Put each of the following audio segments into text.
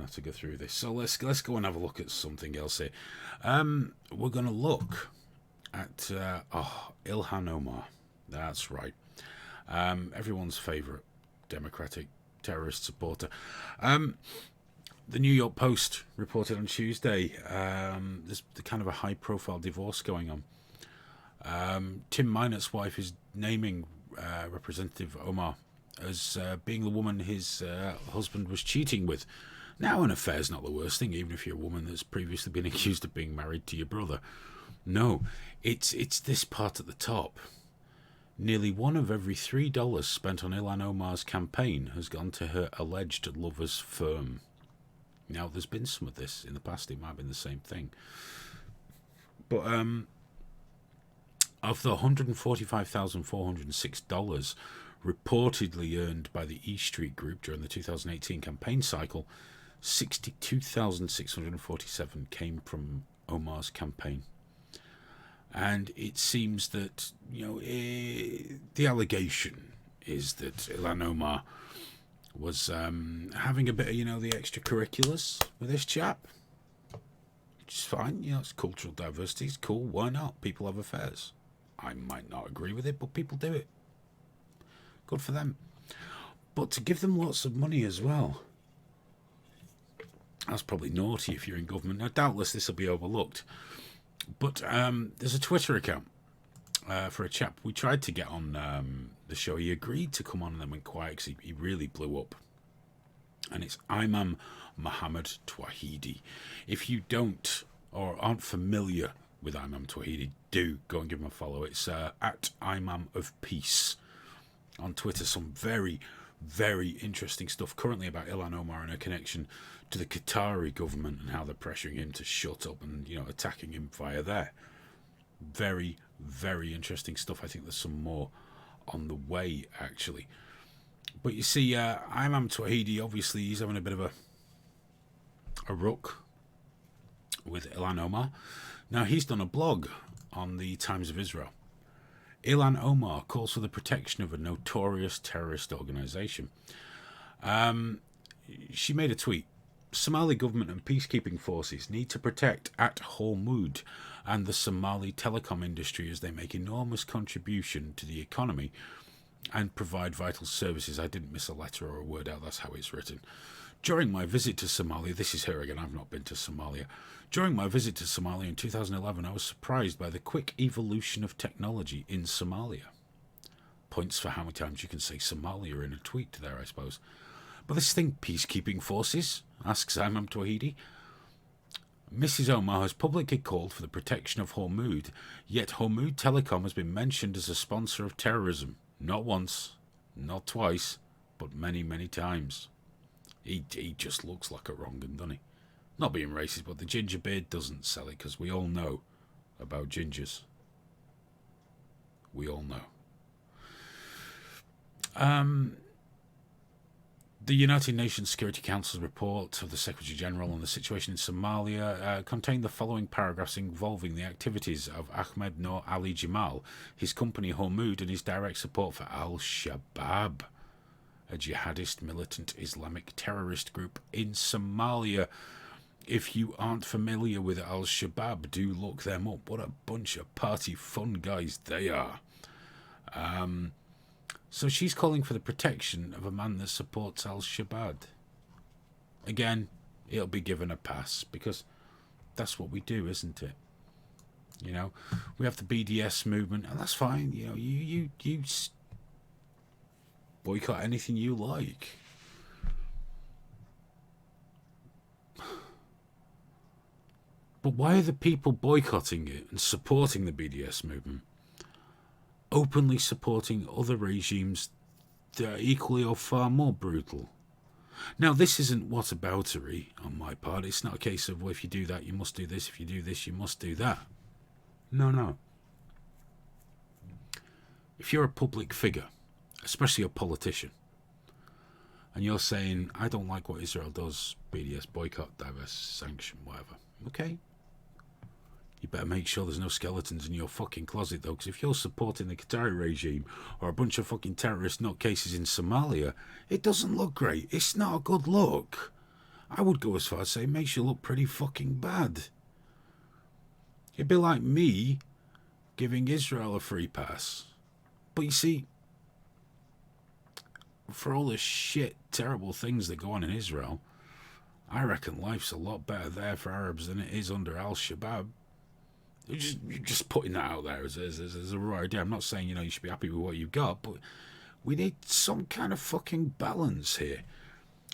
going to have to go through this. So let's go and have a look at something else here. We're going to look at Ilhan Omar. That's right. Everyone's favourite Democratic terrorist supporter. The New York Post reported on Tuesday there's kind of a high-profile divorce going on. Tim Minett's wife is naming Representative Omar as being the woman his husband was cheating with. Now, an affair's not the worst thing, even if you're a woman that's previously been accused of being married to your brother. No, it's this part at the top. Nearly one of every $3 spent on Ilhan Omar's campaign has gone to her alleged lover's firm. Now, there's been some of this in the past. It might have been the same thing. But of the $145,406 reportedly earned by the E Street Group during the 2018 campaign cycle, $62,647 came from Omar's campaign. And it seems that, the allegation is that Ilhan Omar was having a bit of, the extracurriculars with this chap. Which is fine, it's cultural diversity, it's cool, why not? People have affairs. I might not agree with it, but people do it. Good for them. But to give them lots of money as well, that's probably naughty if you're in government. Now, doubtless this will be overlooked. But there's a Twitter account for a chap we tried to get on the show. He agreed to come on and then went quiet because he really blew up. And it's Imam Muhammad Tawhidi. If you don't or aren't familiar with Imam Tawhidi, do go and give him a follow. It's at Imam of Peace on Twitter. Some very, very interesting stuff currently about Ilhan Omar and her connection to the Qatari government and how they're pressuring him to shut up and, attacking him via there. Very, very interesting stuff. I think there's some more on the way, actually. But you see, Imam Tawhidi, obviously, he's having a bit of a ruck with Ilhan Omar. Now, he's done a blog on the Times of Israel. Ilhan Omar calls for the protection of a notorious terrorist organisation. She made a tweet. Somali government and peacekeeping forces need to protect At Hormuz and the Somali telecom industry as they make enormous contribution to the economy and provide vital services. I didn't miss a letter or a word out, that's how it's written. During my visit to Somalia, this is her again, I've not been to Somalia. During my visit to Somalia in 2011, I was surprised by the quick evolution of technology in Somalia. Points for how many times you can say Somalia in a tweet there, I suppose. But this thing, peacekeeping forces, asks Imam Tawhidi. Mrs. Omar has publicly called for the protection of Hormuz, yet Hormuz Telecom has been mentioned as a sponsor of terrorism. Not once, not twice, but many, many times. He just looks like a wrong un, doesn't he? Not being racist, but the ginger beard doesn't sell it, because we all know about gingers. We all know. The United Nations Security Council's report of the Secretary General on the situation in Somalia contained the following paragraphs involving the activities of Ahmed Noor Ali Jamal, his company Hormuz, and his direct support for Al-Shabaab, a jihadist militant Islamic terrorist group in Somalia. If you aren't familiar with Al-Shabaab, do look them up. What a bunch of party fun guys they are. So she's calling for the protection of a man that supports Al-Shabaab. Again, it'll be given a pass, because that's what we do, isn't it? We have the BDS movement, and that's fine. You boycott anything you like. But why are the people boycotting it and supporting the BDS movement openly supporting other regimes that are equally or far more brutal? Now, this isn't whataboutery on my part. It's not a case of, well, if you do that, you must do this. If you do this, you must do that. No. If you're a public figure, especially a politician, and you're saying, I don't like what Israel does, BDS, boycott, divest, sanction, whatever. Okay. You better make sure there's no skeletons in your fucking closet, though, because if you're supporting the Qatari regime or a bunch of fucking terrorist nutcases in Somalia, it doesn't look great. It's not a good look. I would go as far as say it makes you look pretty fucking bad. It'd be like me giving Israel a free pass. But you see, for all the shit, terrible things that go on in Israel, I reckon life's a lot better there for Arabs than it is under Al-Shabaab. You're just putting that out there as a raw idea. I'm not saying, you should be happy with what you've got, but we need some kind of fucking balance here.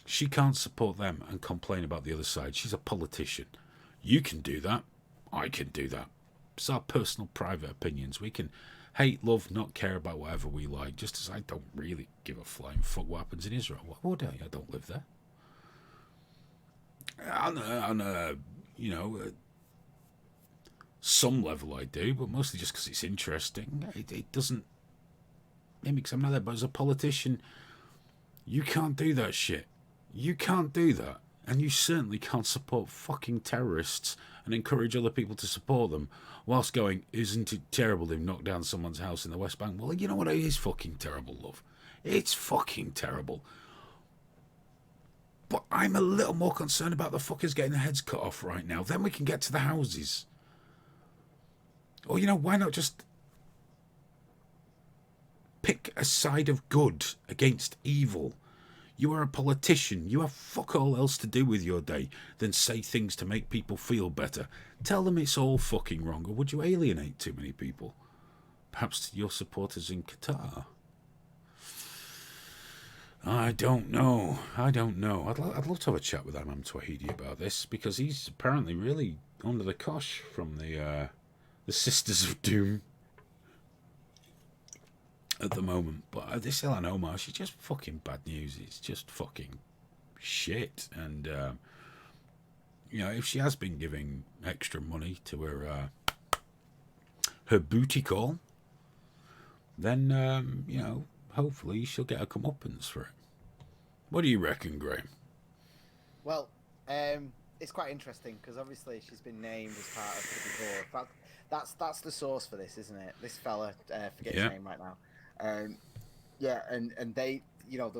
She can't support them and complain about the other side. She's a politician. You can do that. I can do that. It's our personal, private opinions. We can hate, love, not care about whatever we like, just as I don't really give a flying fuck what happens in Israel. What would I? I don't live there. Some level I do, but mostly just because it's interesting. It doesn't... Because I'm not there, but as a politician, you can't do that shit. You can't do that. And you certainly can't support fucking terrorists and encourage other people to support them whilst going, isn't it terrible they've knocked down someone's house in the West Bank? Well, you know what? It is fucking terrible, love. It's fucking terrible. But I'm a little more concerned about the fuckers getting their heads cut off right now. Then we can get to the houses. Or, why not just pick a side of good against evil? You are a politician. You have fuck all else to do with your day than say things to make people feel better. Tell them it's all fucking wrong, or would you alienate too many people? Perhaps your supporters in Qatar? I don't know. I'd love to have a chat with Imam Twahidi about this, because he's apparently really under the cosh from the Sisters of Doom at the moment. But this Ilhan Omar, she's just fucking bad news. It's just fucking shit. And if she has been giving extra money to her booty call, then hopefully she'll get a comeuppance for it. What do you reckon, Graham? Well, it's quite interesting because obviously she's been named as part of the board. That's the source for this, isn't it? This fella, forget his name right now. And they, the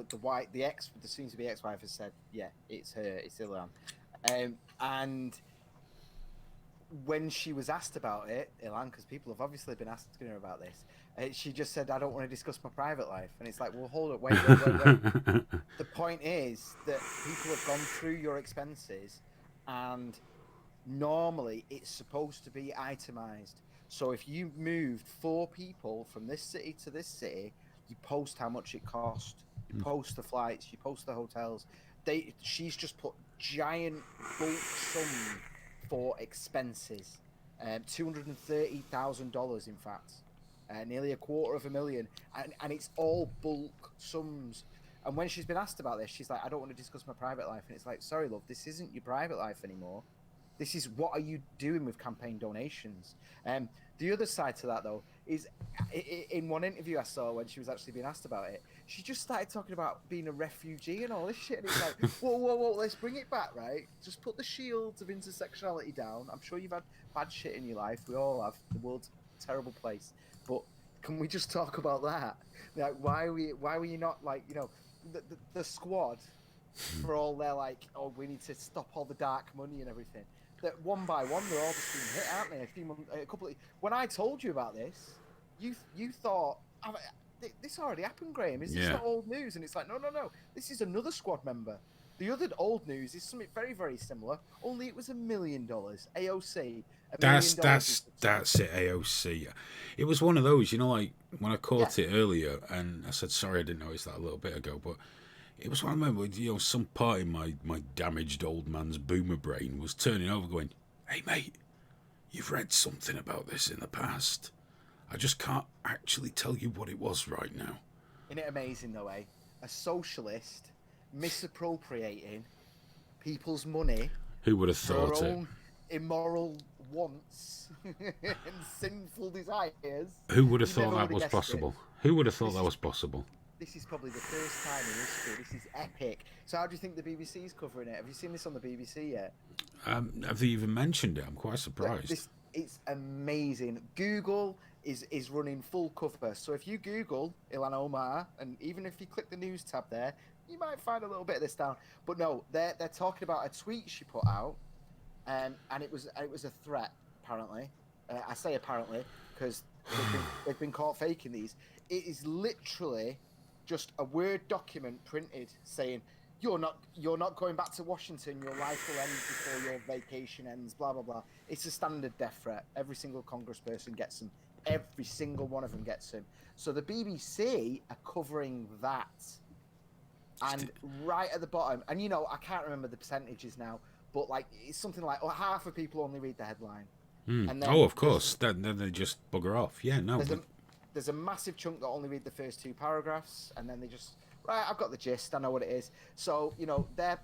soon to be ex-wife has said, yeah, it's her, it's Ilhan. And when she was asked about it, Ilhan, because people have obviously been asking her about this, she just said, I don't want to discuss my private life. And it's like, well, hold it, wait. The point is that people have gone through your expenses, and normally it's supposed to be itemized. So if you moved 4 people from this city to this city, you post how much it cost, you post the flights, you post the hotels. She's just put giant bulk sum for expenses, $230,000 in fact, nearly $250,000, and it's all bulk sums. And when she's been asked about this, she's like, I don't want to discuss my private life. And it's like, sorry, love, this isn't your private life anymore. This is, what are you doing with campaign donations? The other side to that, though, is in one interview I saw when she was actually being asked about it, she just started talking about being a refugee and all this shit. And it's like, whoa, let's bring it back, right? Just put the shields of intersectionality down. I'm sure you've had bad shit in your life. We all have. The world's a terrible place. But can we just talk about that? Like, why were you not, like, the squad, for all their, like, oh, we need to stop all the dark money and everything. That one by one, they're all just being hit, aren't they? When I told you about this, you thought, this already happened, Graham. Is this not old news? And it's like, no. This is another squad member. The other old news is something very, very similar. Only it was $1 million. AOC. That's it. AOC. It was one of those, like when I caught it earlier, and I said sorry, I didn't notice that a little bit ago, but. It was one of them where, some part in my damaged old man's boomer brain was turning over going, hey, mate, you've read something about this in the past. I just can't actually tell you what it was right now. Isn't it amazing, though, eh? A socialist misappropriating people's money. Who would have thought for it? Their own immoral wants and sinful desires. Who would have thought that was possible? Who would have thought that was possible? This is probably the first time in history. This is epic. So how do you think the BBC is covering it? Have you seen this on the BBC yet? Have they even mentioned it? I'm quite surprised. It's amazing. Google is running full cover. So if you Google Ilhan Omar, and even if you click the news tab there, you might find a little bit of this down. But no, they're talking about a tweet she put out, and it was a threat apparently. I say apparently because they've been caught faking these. It is literally just a Word document printed saying you're not going back to Washington. Your life will end before your vacation ends. Blah blah blah. It's a standard death threat. Every single congressperson gets them. Every single one of them gets them. So the BBC are covering that. And right at the bottom, and you know, I can't remember the percentages now, but like it's something like half of people only read the headline. And then Of course. Then they just bugger off. Yeah, no. There's a massive chunk that only read the first 2 paragraphs, and then they just I've got the gist. I know what it is. So you know, the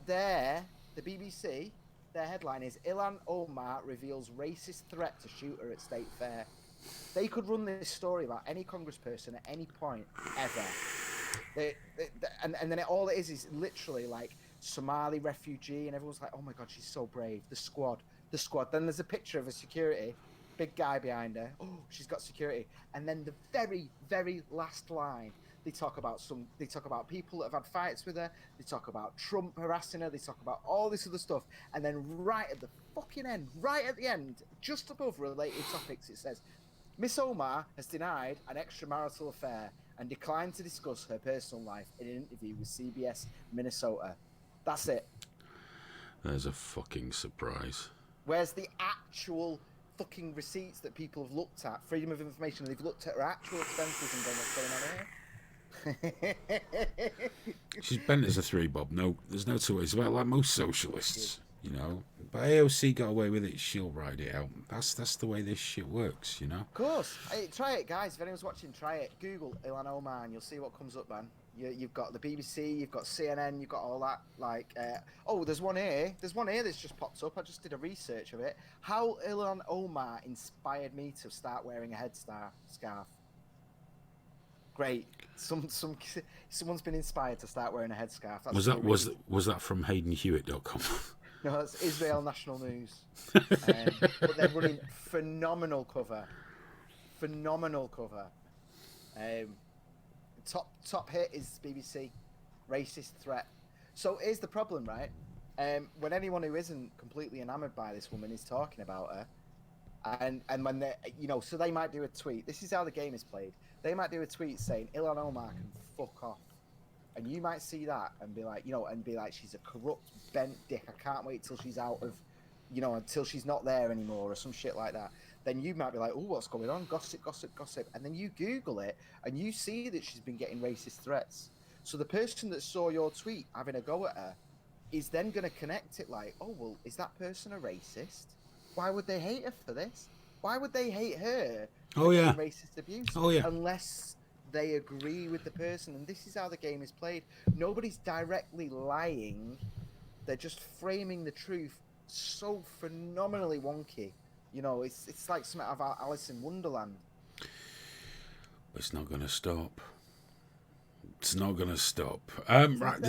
BBC, their headline is Ilhan Omar reveals racist threat to shooter at state fair. They could run this story about any congressperson at any point ever. And then all it is literally like Somali refugee, and everyone's like, oh my god, she's so brave. The squad. Then there's a picture of a security, big guy behind her. Oh, she's got security. And then the very, very last line, they talk about people that have had fights with her. They talk about Trump harassing her. They talk about all this other stuff. And then right at the fucking end, right at the end, just above related topics, it says, Miss Omar has denied an extramarital affair and declined to discuss her personal life in an interview with CBS Minnesota. That's it. There's a fucking surprise. Where's the actual fucking receipts that people have looked at? Freedom of information. They've looked at her actual expenses and gone, what's going on here? She's bent as a 3 bob. No, there's no 2 ways about it, like most socialists, you know. But AOC got away with it. She'll ride it out. That's the way this shit works, you know. Of course. Hey, try it, guys. If anyone's watching, try it. Google Ilhan Omar and you'll see what comes up, man. You've got the BBC, you've got CNN, you've got all that. Like, there's one here. There's one here that's just popped up. I just did a research of it. How Ilhan Omar inspired me to start wearing a headscarf. Great. Someone's been inspired to start wearing a headscarf. That's was that from HaydenHewitt.com? No, it's Israel National News. But they're running phenomenal cover. Top hit is BBC, racist threat. So here's the problem, right? When anyone who isn't completely enamored by this woman is talking about her, and when they, you know, so they might do a tweet. This is how the game is played. They might do a tweet saying Ilhan Omar can fuck off, and you might see that and be like, you know, she's a corrupt, bent dick. I can't wait till she's out of, you know, until she's not there anymore or some shit like that. Then you might be like, oh, what's going on? Gossip. And then you Google it and you see that she's been getting racist threats. So the person that saw your tweet having a go at her is then going to connect it like, oh, well, is that person a racist? Why would they hate her for this? Why would they hate her for getting racist abuse? Unless they agree with the person. And this is how the game is played. Nobody's directly lying. They're just framing the truth so phenomenally wonky. You know, it's like something out of Alice in Wonderland. It's not going to stop. Right,